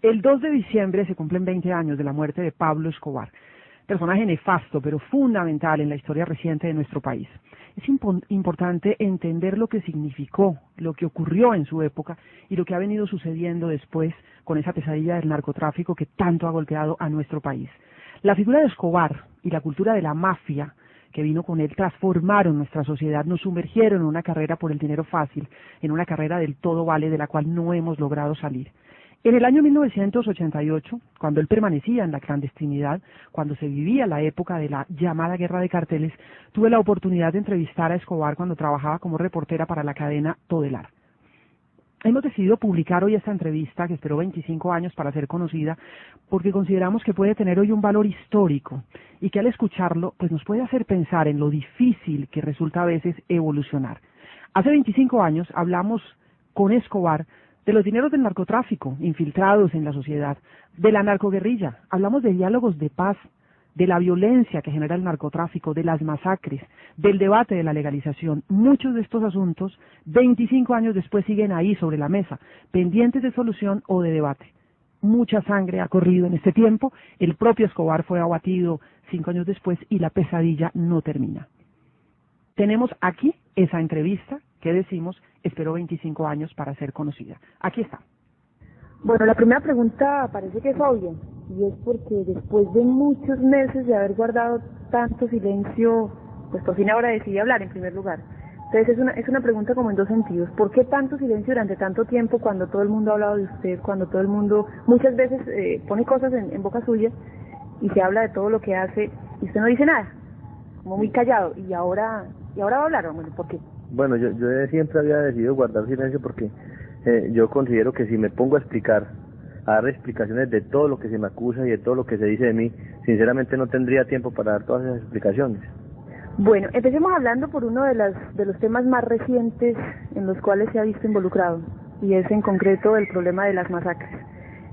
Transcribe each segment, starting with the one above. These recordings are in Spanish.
El 2 de diciembre se cumplen 20 años de la muerte de Pablo Escobar, personaje nefasto pero fundamental en la historia reciente de nuestro país. Es importante entender lo que significó, lo que ocurrió en su época y lo que ha venido sucediendo después con esa pesadilla del narcotráfico que tanto ha golpeado a nuestro país. La figura de Escobar y la cultura de la mafia que vino con él transformaron nuestra sociedad, nos sumergieron en una carrera por el dinero fácil, en una carrera del todo vale de la cual no hemos logrado salir. En el año 1988, cuando él permanecía en la clandestinidad, cuando se vivía la época de la llamada guerra de carteles, tuve la oportunidad de entrevistar a Escobar cuando trabajaba como reportera para la cadena Todelar. Hemos decidido publicar hoy esta entrevista, que esperó 25 años para ser conocida, porque consideramos que puede tener hoy un valor histórico y que al escucharlo pues nos puede hacer pensar en lo difícil que resulta a veces evolucionar. Hace 25 años hablamos con Escobar de los dineros del narcotráfico infiltrados en la sociedad, de la narcoguerrilla, hablamos de diálogos de paz, de la violencia que genera el narcotráfico, de las masacres, del debate de la legalización. Muchos de estos asuntos, 25 años después, siguen ahí sobre la mesa, pendientes de solución o de debate. Mucha sangre ha corrido en este tiempo, el propio Escobar fue abatido 5 años después y la pesadilla no termina. Tenemos aquí esa entrevista que decimos esperó 25 años para ser conocida. Aquí está. Bueno, la primera pregunta parece que es obvia, y es porque después de muchos meses de haber guardado tanto silencio, pues por fin ahora decidí hablar en primer lugar. Entonces es una pregunta como en dos sentidos. ¿Por qué tanto silencio durante tanto tiempo cuando todo el mundo ha hablado de usted, cuando todo el mundo muchas veces pone cosas en boca suya y se habla de todo lo que hace y usted no dice nada, como muy callado, y ahora va a hablar? Bueno, ¿por qué? Bueno, yo siempre había decidido guardar silencio porque yo considero que si me pongo a dar explicaciones de todo lo que se me acusa y de todo lo que se dice de mí, sinceramente no tendría tiempo para dar todas esas explicaciones. Bueno, empecemos hablando por uno de los temas más recientes en los cuales se ha visto involucrado, y es en concreto el problema de las masacres.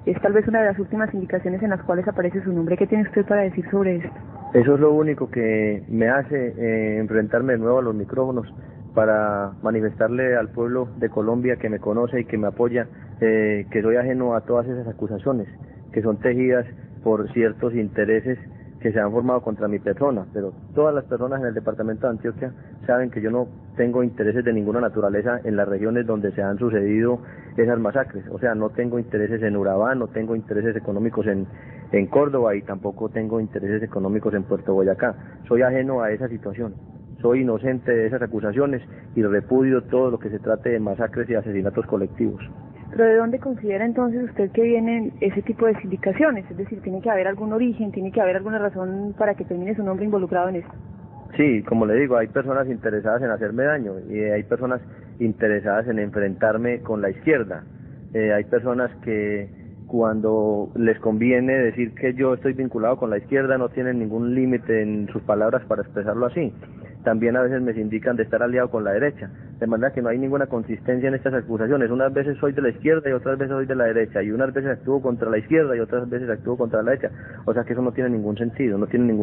Es tal vez una de las últimas indicaciones en las cuales aparece su nombre. ¿Qué tiene usted para decir sobre esto? Eso es lo único que me hace enfrentarme de nuevo a los micrófonos para manifestarle al pueblo de Colombia que me conoce y que me apoya, que soy ajeno a todas esas acusaciones que son tejidas por ciertos intereses que se han formado contra mi persona, pero todas las personas en el departamento de Antioquia saben que yo no tengo intereses de ninguna naturaleza en las regiones donde se han sucedido esas masacres. O sea, no tengo intereses en Urabá, no tengo intereses económicos en Córdoba y tampoco tengo intereses económicos en Puerto Boyacá. Soy ajeno a esa situación. Soy inocente de esas acusaciones y repudio todo lo que se trate de masacres y asesinatos colectivos. ¿Pero de dónde considera entonces usted que vienen ese tipo de sindicaciones? Es decir, ¿tiene que haber algún origen, tiene que haber alguna razón para que termine su nombre involucrado en esto? Sí, como le digo, hay personas interesadas en hacerme daño y hay personas interesadas en enfrentarme con la izquierda. Hay personas que cuando les conviene decir que yo estoy vinculado con la izquierda no tienen ningún límite en sus palabras para expresarlo así. También a veces me indican de estar aliado con la derecha, de manera que no hay ninguna consistencia en estas acusaciones. Unas veces soy de la izquierda y otras veces soy de la derecha, y unas veces actúo contra la izquierda y otras veces actúo contra la derecha. O sea que eso no tiene ningún sentido, no tiene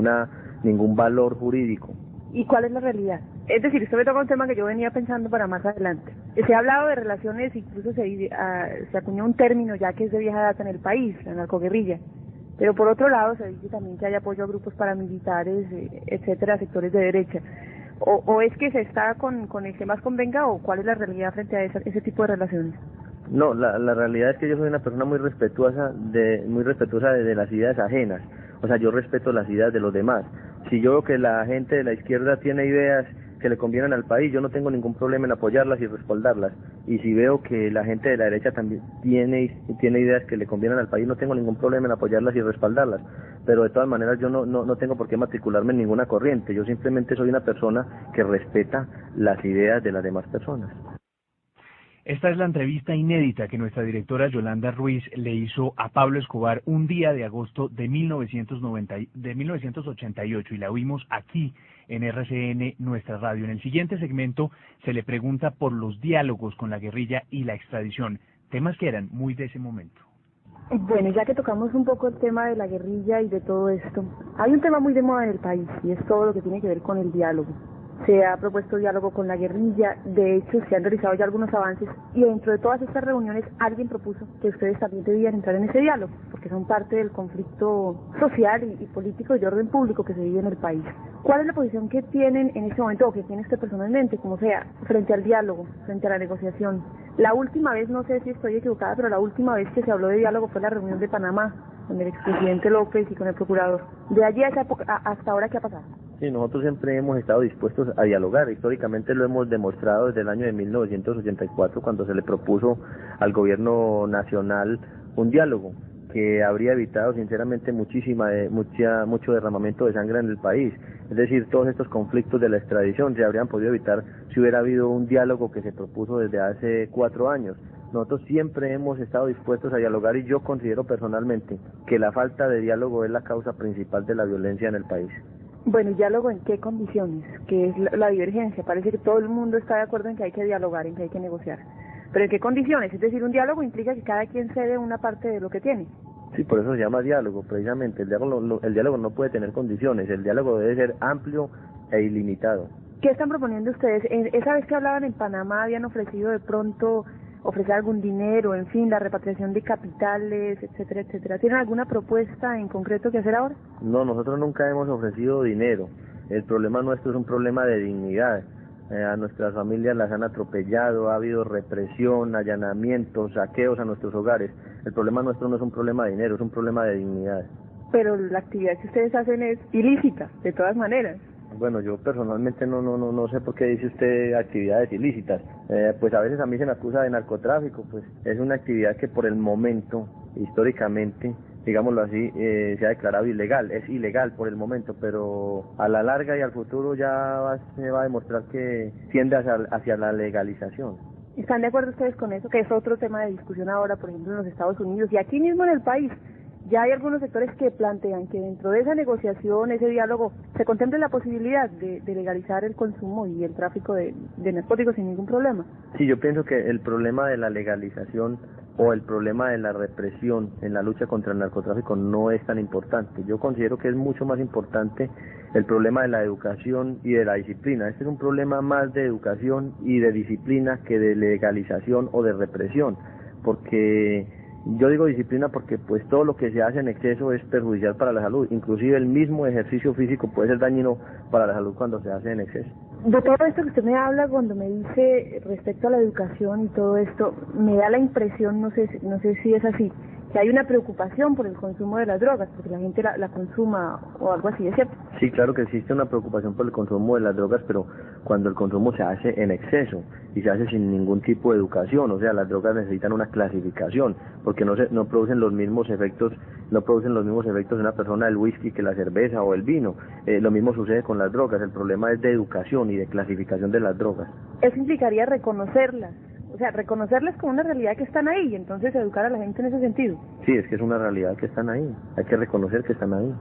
ningún valor jurídico. ¿Y cuál es la realidad? Es decir, usted me toca un tema que yo venía pensando para más adelante. Se ha hablado de relaciones, incluso se acuñó un término ya que es de vieja data en el país, la narcoguerrilla. Pero por otro lado se dice también que hay apoyo a grupos paramilitares, etcétera, sectores de derecha. ¿O es que se está con el que más convenga, o cuál es la realidad frente a ese tipo de relaciones? No, la realidad es que yo soy una persona muy respetuosa de las ideas ajenas. O sea, yo respeto las ideas de los demás. Si yo veo que la gente de la izquierda tiene ideas que le convienen al país, yo no tengo ningún problema en apoyarlas y respaldarlas. Y si veo que la gente de la derecha también tiene ideas que le convienen al país, no tengo ningún problema en apoyarlas y respaldarlas. Pero de todas maneras yo no tengo por qué matricularme en ninguna corriente. Yo simplemente soy una persona que respeta las ideas de las demás personas. Esta es la entrevista inédita que nuestra directora Yolanda Ruiz le hizo a Pablo Escobar un día de agosto de 1988 y la oímos aquí en RCN, nuestra radio. En el siguiente segmento se le pregunta por los diálogos con la guerrilla y la extradición, temas que eran muy de ese momento. Bueno, ya que tocamos un poco el tema de la guerrilla y de todo esto, hay un tema muy de moda en el país y es todo lo que tiene que ver con el diálogo. se ha propuesto diálogo con la guerrilla, de hecho se han realizado ya algunos avances y dentro de todas estas reuniones alguien propuso que ustedes también debían entrar en ese diálogo, porque son parte del conflicto social y político y de orden público que se vive en el país. ¿Cuál es la posición que tienen en este momento o que tiene usted personalmente, como sea, frente al diálogo, frente a la negociación? La última vez, no sé si estoy equivocada, pero la última vez que se habló de diálogo fue la reunión de Panamá, con el expresidente López y con el procurador. De allí a esa época, hasta ahora, ¿qué ha pasado? Sí, nosotros siempre hemos estado dispuestos a dialogar. Históricamente lo hemos demostrado desde el año de 1984, cuando se le propuso al gobierno nacional un diálogo que habría evitado sinceramente mucho derramamiento de sangre en el país. Es decir, todos estos conflictos de la extradición se habrían podido evitar si hubiera habido un diálogo que se propuso desde hace 4 años. Nosotros siempre hemos estado dispuestos a dialogar y yo considero personalmente que la falta de diálogo es la causa principal de la violencia en el país. Bueno, ¿y diálogo en qué condiciones? ¿Qué es la divergencia? Parece que todo el mundo está de acuerdo en que hay que dialogar, en que hay que negociar. ¿Pero en qué condiciones? Es decir, un diálogo implica que cada quien cede una parte de lo que tiene. Sí, por eso se llama diálogo, precisamente. El diálogo no puede tener condiciones, el diálogo debe ser amplio e ilimitado. ¿Qué están proponiendo ustedes? Esa vez que hablaban en Panamá habían ofrecido de pronto ofrecer algún dinero, en fin, la repatriación de capitales, etcétera, etcétera. ¿Tienen alguna propuesta en concreto que hacer ahora? No, nosotros nunca hemos ofrecido dinero. El problema nuestro es un problema de dignidad. A nuestras familias las han atropellado, ha habido represión, allanamientos, saqueos a nuestros hogares. El problema nuestro no es un problema de dinero, es un problema de dignidad. Pero la actividad que ustedes hacen es ilícita, de todas maneras. Bueno, yo personalmente no sé por qué dice usted actividades ilícitas. Pues a veces a mí se me acusa de narcotráfico, pues es una actividad que por el momento, históricamente, digámoslo así, se ha declarado ilegal. Es ilegal por el momento, pero a la larga y al futuro se va a demostrar que tiende hacia la legalización. ¿Están de acuerdo ustedes con eso? Que es otro tema de discusión ahora, por ejemplo, en los Estados Unidos y aquí mismo en el país. Ya hay algunos sectores que plantean que dentro de esa negociación, ese diálogo, se contemple la posibilidad de legalizar el consumo y el tráfico de narcóticos sin ningún problema. Sí, yo pienso que el problema de la legalización o el problema de la represión en la lucha contra el narcotráfico no es tan importante. Yo considero que es mucho más importante el problema de la educación y de la disciplina. Este es un problema más de educación y de disciplina que de legalización o de represión, porque yo digo disciplina porque pues todo lo que se hace en exceso es perjudicial para la salud, inclusive el mismo ejercicio físico puede ser dañino para la salud cuando se hace en exceso. De todo esto que usted me habla, cuando me dice respecto a la educación y todo esto, me da la impresión, no sé si es así, que hay una preocupación por el consumo de las drogas, porque la gente la consuma o algo así, ¿es cierto? Sí, claro que existe una preocupación por el consumo de las drogas, pero cuando el consumo se hace en exceso y se hace sin ningún tipo de educación, o sea, las drogas necesitan una clasificación, porque no producen los mismos efectos, en una persona el whisky que la cerveza o el vino. Lo mismo sucede con las drogas, el problema es de educación y de clasificación de las drogas. Eso implicaría reconocerlas. O sea, reconocerlas como una realidad que están ahí y entonces educar a la gente en ese sentido. Sí, es que es una realidad que están ahí, hay que reconocer que están ahí.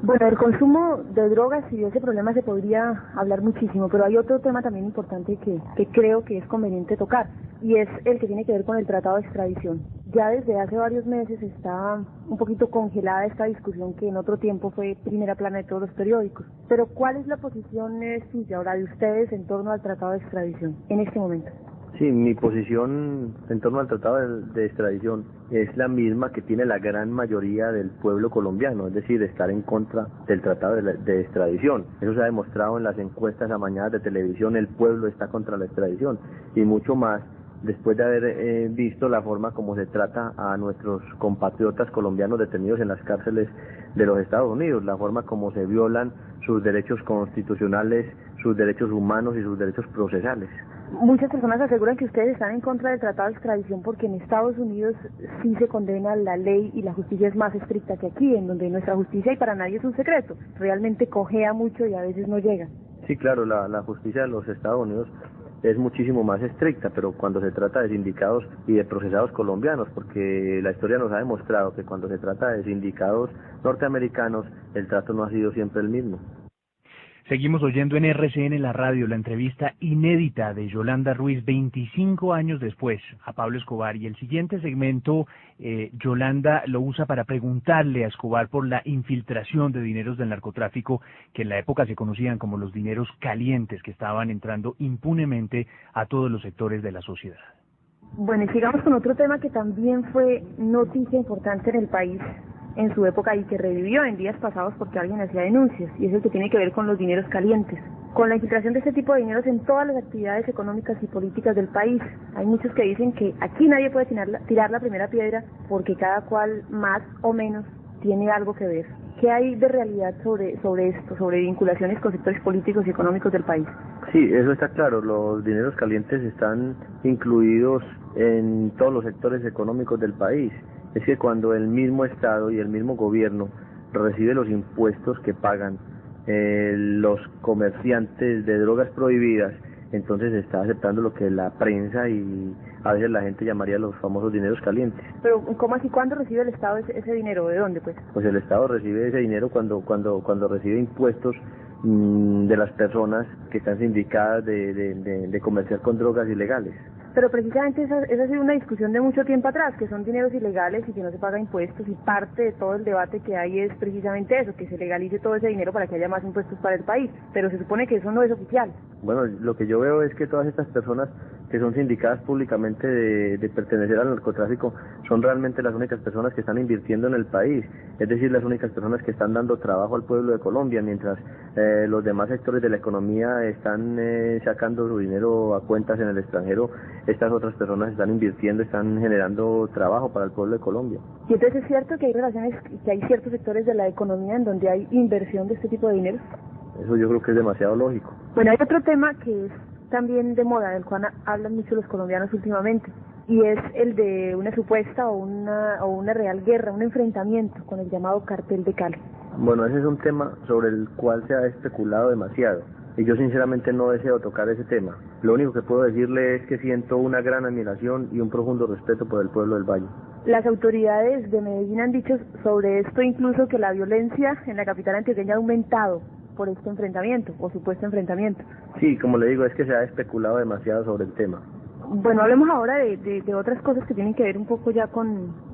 Bueno, el consumo de drogas y de ese problema se podría hablar muchísimo, pero hay otro tema también importante que creo que es conveniente tocar, y es el que tiene que ver con el tratado de extradición. Ya desde hace varios meses está un poquito congelada esta discusión que en otro tiempo fue primera plana de todos los periódicos. Pero ¿cuál es la posición suya ahora de ustedes en torno al tratado de extradición en este momento? Sí, mi posición en torno al tratado de extradición es la misma que tiene la gran mayoría del pueblo colombiano, es decir, estar en contra del tratado de extradición. Eso se ha demostrado en las encuestas amañadas de televisión, el pueblo está contra la extradición y mucho más después de haber visto la forma como se trata a nuestros compatriotas colombianos detenidos en las cárceles de los Estados Unidos, la forma como se violan sus derechos constitucionales, sus derechos humanos y sus derechos procesales. Muchas personas aseguran que ustedes están en contra del tratado de extradición porque en Estados Unidos sí se condena la ley y la justicia es más estricta que aquí, en donde nuestra justicia, y para nadie es un secreto, realmente cojea mucho y a veces no llega. Sí, claro, la justicia de los Estados Unidos es muchísimo más estricta, pero cuando se trata de sindicados y de procesados colombianos, porque la historia nos ha demostrado que cuando se trata de sindicados norteamericanos, el trato no ha sido siempre el mismo. Seguimos oyendo en RCN la radio la entrevista inédita de Yolanda Ruiz 25 años después a Pablo Escobar, y el siguiente segmento Yolanda lo usa para preguntarle a Escobar por la infiltración de dineros del narcotráfico que en la época se conocían como los dineros calientes, que estaban entrando impunemente a todos los sectores de la sociedad. Bueno, y sigamos con otro tema que también fue noticia importante en el país en su época y que revivió en días pasados porque alguien hacía denuncias, y es el que tiene que ver con los dineros calientes, con la infiltración de este tipo de dineros en todas las actividades económicas y políticas del país. Hay muchos que dicen que aquí nadie puede tirar la primera piedra porque cada cual más o menos tiene algo que ver. ¿Qué hay de realidad sobre esto, sobre vinculaciones con sectores políticos y económicos del país? Sí, eso está claro. Los dineros calientes están incluidos en todos los sectores económicos del país. Es que cuando el mismo Estado y el mismo gobierno recibe los impuestos que pagan los comerciantes de drogas prohibidas, entonces se está aceptando lo que la prensa y a veces la gente llamaría los famosos dineros calientes. Pero ¿cómo así? ¿Cuándo recibe el Estado ese dinero? ¿De dónde, pues? Pues el Estado recibe ese dinero cuando recibe impuestos de las personas que están sindicadas de comerciar con drogas ilegales. Pero precisamente esa ha sido una discusión de mucho tiempo atrás, que son dineros ilegales y que no se paga impuestos, y parte de todo el debate que hay es precisamente eso, que se legalice todo ese dinero para que haya más impuestos para el país, pero se supone que eso no es oficial. Bueno, lo que yo veo es que todas estas personas que son sindicadas públicamente de pertenecer al narcotráfico son realmente las únicas personas que están invirtiendo en el país, es decir, las únicas personas que están dando trabajo al pueblo de Colombia, mientras los demás sectores de la economía están sacando su dinero a cuentas en el extranjero. Estas otras personas están invirtiendo, están generando trabajo para el pueblo de Colombia. Y entonces es cierto que hay relaciones, que hay ciertos sectores de la economía en donde hay inversión de este tipo de dinero. Eso yo creo que es demasiado lógico. Bueno, hay otro tema que es también de moda, del cual hablan mucho los colombianos últimamente, y es el de una supuesta o una real guerra, un enfrentamiento con el llamado Cartel de Cali. Bueno, ese es un tema sobre el cual se ha especulado demasiado, y yo sinceramente no deseo tocar ese tema. Lo único que puedo decirle es que siento una gran admiración y un profundo respeto por el pueblo del Valle. Las autoridades de Medellín han dicho sobre esto incluso que la violencia en la capital antioqueña ha aumentado por este enfrentamiento, o supuesto enfrentamiento. Sí, como le digo, es que se ha especulado demasiado sobre el tema. Bueno, hablemos ahora de otras cosas que tienen que ver un poco ya con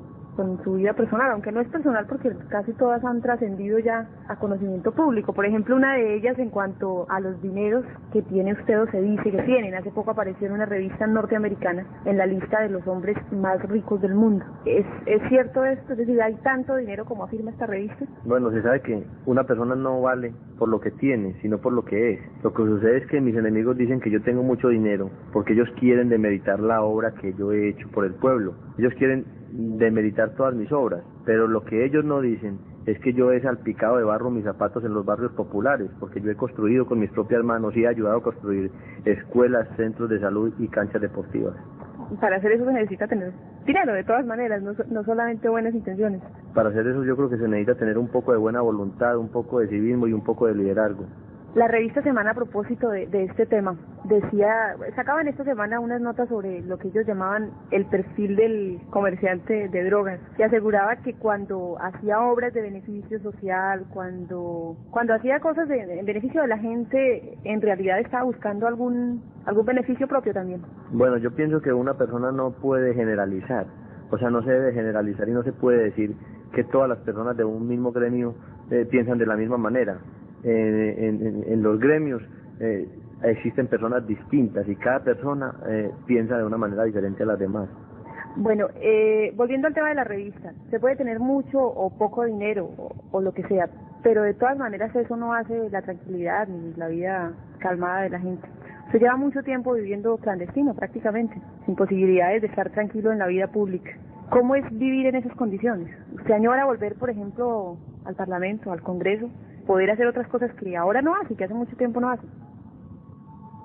su vida personal, aunque no es personal porque casi todas han trascendido ya a conocimiento público. Por ejemplo, una de ellas en cuanto a los dineros que tiene usted o se dice que tienen. Hace poco apareció en una revista norteamericana en la lista de los hombres más ricos del mundo. ¿Es cierto esto? Es decir, ¿hay tanto dinero como afirma esta revista? Bueno, se sabe que una persona no vale por lo que tiene, sino por lo que es. Lo que sucede es que mis enemigos dicen que yo tengo mucho dinero porque ellos quieren demeritar la obra que yo he hecho por el pueblo. Ellos quieren demeritar todas mis obras, pero lo que ellos no dicen es que yo he salpicado de barro mis zapatos en los barrios populares, porque yo he construido con mis propias manos y he ayudado a construir escuelas, centros de salud y canchas deportivas. Para hacer eso se necesita tener dinero, de todas maneras, no solamente buenas intenciones. Para hacer eso yo creo que se necesita tener un poco de buena voluntad, un poco de civismo y un poco de liderazgo. La revista Semana, a propósito de este tema, sacaban esta semana unas notas sobre lo que ellos llamaban el perfil del comerciante de drogas, y aseguraba que cuando hacía obras de beneficio social, cuando hacía cosas en beneficio de la gente, en realidad estaba buscando algún beneficio propio también. Bueno, yo pienso que una persona no puede generalizar, o sea, no se debe generalizar y no se puede decir que todas las personas de un mismo gremio piensan de la misma manera. En los gremios existen personas distintas y cada persona piensa de una manera diferente a las demás. Bueno, volviendo al tema de la revista, se puede tener mucho o poco dinero o lo que sea, pero de todas maneras eso no hace la tranquilidad ni la vida calmada de la gente. Se lleva mucho tiempo viviendo clandestino prácticamente, sin posibilidades de estar tranquilo en la vida pública. ¿Cómo es vivir en esas condiciones? ¿Usted añora volver, por ejemplo, al Parlamento, al Congreso, poder hacer otras cosas que ahora no hace, que hace mucho tiempo no hace?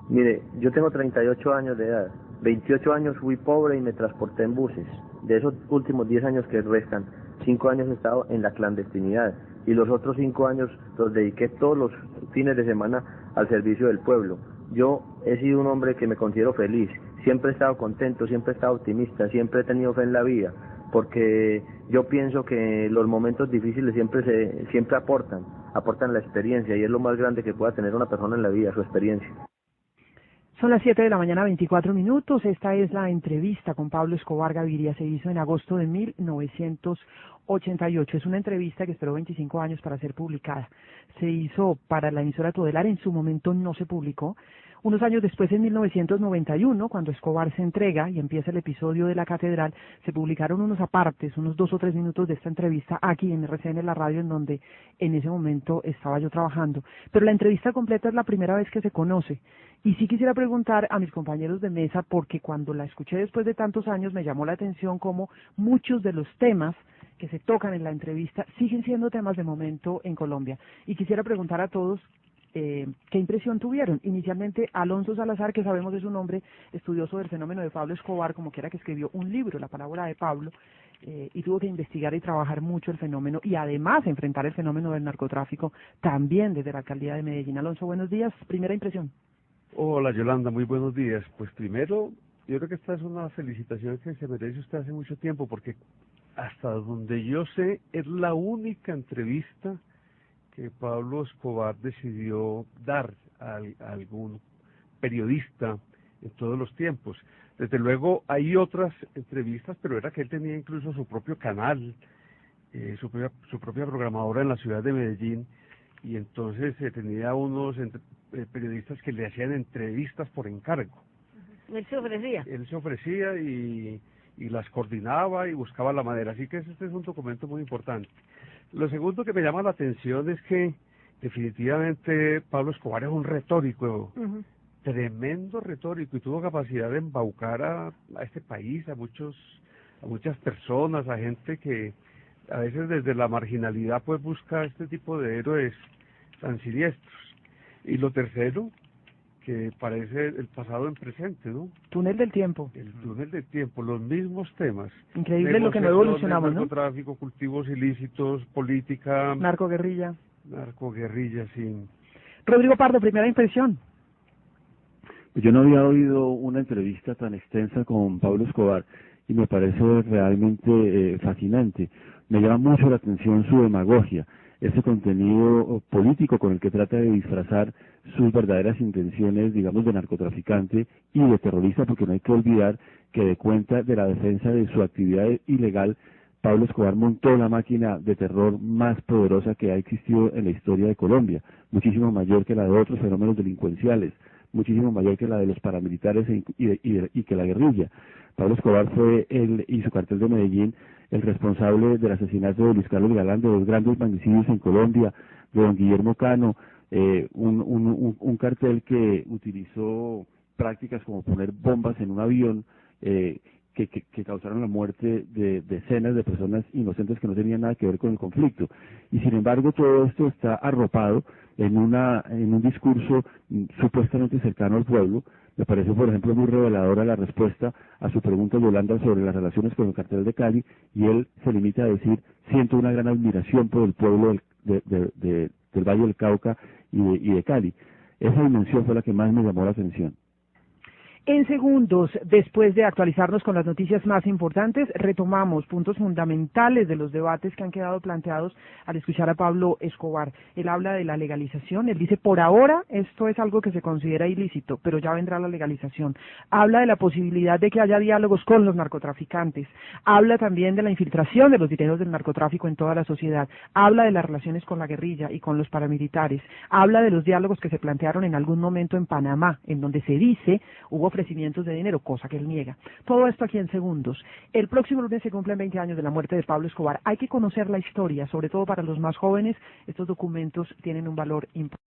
Mire, yo tengo 38 años de edad, 28 años fui pobre y me transporté en buses. De esos últimos 10 años que restan, 5 años he estado en la clandestinidad y los otros 5 años los dediqué todos los fines de semana al servicio del pueblo. Yo he sido un hombre que me considero feliz, siempre he estado contento, siempre he estado optimista, siempre he tenido fe en la vida, porque yo pienso que los momentos difíciles siempre aportan la experiencia, y es lo más grande que pueda tener una persona en la vida, su experiencia. Son las 7 de la mañana, 24 minutos. Esta es la entrevista con Pablo Escobar Gaviria. Se hizo en agosto de 1988. Es una entrevista que esperó 25 años para ser publicada. Se hizo para la emisora Todelar. En su momento no se publicó. Unos años después, en 1991, cuando Escobar se entrega y empieza el episodio de la catedral, se publicaron unos apartes, unos 2 o 3 minutos de esta entrevista aquí en RCN, la radio, en donde en ese momento estaba yo trabajando. Pero la entrevista completa es la primera vez que se conoce. Y sí quisiera preguntar a mis compañeros de mesa, porque cuando la escuché después de tantos años me llamó la atención cómo muchos de los temas que se tocan en la entrevista siguen siendo temas de momento en Colombia. Y quisiera preguntar a todos qué impresión tuvieron. Inicialmente, Alonso Salazar, que sabemos es un hombre estudioso del fenómeno de Pablo Escobar, como quiera, que escribió un libro, La parábola de Pablo, y tuvo que investigar y trabajar mucho el fenómeno, y además enfrentar el fenómeno del narcotráfico también desde la alcaldía de Medellín. Alonso, buenos días. Primera impresión. Hola Yolanda, muy buenos días. Pues primero, yo creo que esta es una felicitación que se merece usted hace mucho tiempo, porque hasta donde yo sé es la única entrevista que Pablo Escobar decidió dar a algún periodista en todos los tiempos. Desde luego hay otras entrevistas, pero era que él tenía incluso su propio canal, su propia programadora en la ciudad de Medellín, y entonces tenía unos periodistas que le hacían entrevistas por encargo. Él se ofrecía. Él se ofrecía y las coordinaba y buscaba la manera. Así que este es un documento muy importante. Lo segundo que me llama la atención es que definitivamente Pablo Escobar es un retórico, tremendo retórico, y tuvo capacidad de embaucar a este país, a muchas personas, a gente que a veces desde la marginalidad pues busca este tipo de héroes tan siniestros. Y lo tercero, que parece el pasado en presente, ¿no? Túnel del tiempo. El túnel del tiempo, los mismos temas. Increíble lo que no evolucionamos, ¿no? Narcotráfico, cultivos ilícitos, política... Narcoguerrilla. Narcoguerrilla, sí. Rodrigo Pardo, primera impresión. Yo no había oído una entrevista tan extensa con Pablo Escobar y me parece realmente fascinante. Me llama mucho la atención su demagogia, ese contenido político con el que trata de disfrazar sus verdaderas intenciones, digamos, de narcotraficante y de terrorista, porque no hay que olvidar que de cuenta de la defensa de su actividad ilegal, Pablo Escobar montó la máquina de terror más poderosa que ha existido en la historia de Colombia, muchísimo mayor que la de otros fenómenos delincuenciales, muchísimo mayor que la de los paramilitares y que la guerrilla. Pablo Escobar fue él y su cartel de Medellín el responsable del asesinato de Luis Carlos Galán, de los grandes magnicidios en Colombia, de don Guillermo Cano, un cartel que utilizó prácticas como poner bombas en un avión que causaron la muerte de decenas de personas inocentes que no tenían nada que ver con el conflicto. Y sin embargo todo esto está arropado en un discurso supuestamente cercano al pueblo. Me parece, por ejemplo, muy reveladora la respuesta a su pregunta de Yolanda sobre las relaciones con el cartel de Cali, y él se limita a decir: siento una gran admiración por el pueblo del Valle del Cauca y de Cali. Esa dimensión fue la que más me llamó la atención. En segundos, después de actualizarnos con las noticias más importantes, retomamos puntos fundamentales de los debates que han quedado planteados al escuchar a Pablo Escobar. Él habla de la legalización, él dice: por ahora esto es algo que se considera ilícito, pero ya vendrá la legalización. Habla de la posibilidad de que haya diálogos con los narcotraficantes. Habla también de la infiltración de los dineros del narcotráfico en toda la sociedad. Habla de las relaciones con la guerrilla y con los paramilitares. Habla de los diálogos que se plantearon en algún momento en Panamá, en donde se dice hubo ofrecimientos de dinero, cosa que él niega. Todo esto aquí en segundos. El próximo lunes se cumplen 20 años de la muerte de Pablo Escobar. Hay que conocer la historia, sobre todo para los más jóvenes. Estos documentos tienen un valor importante.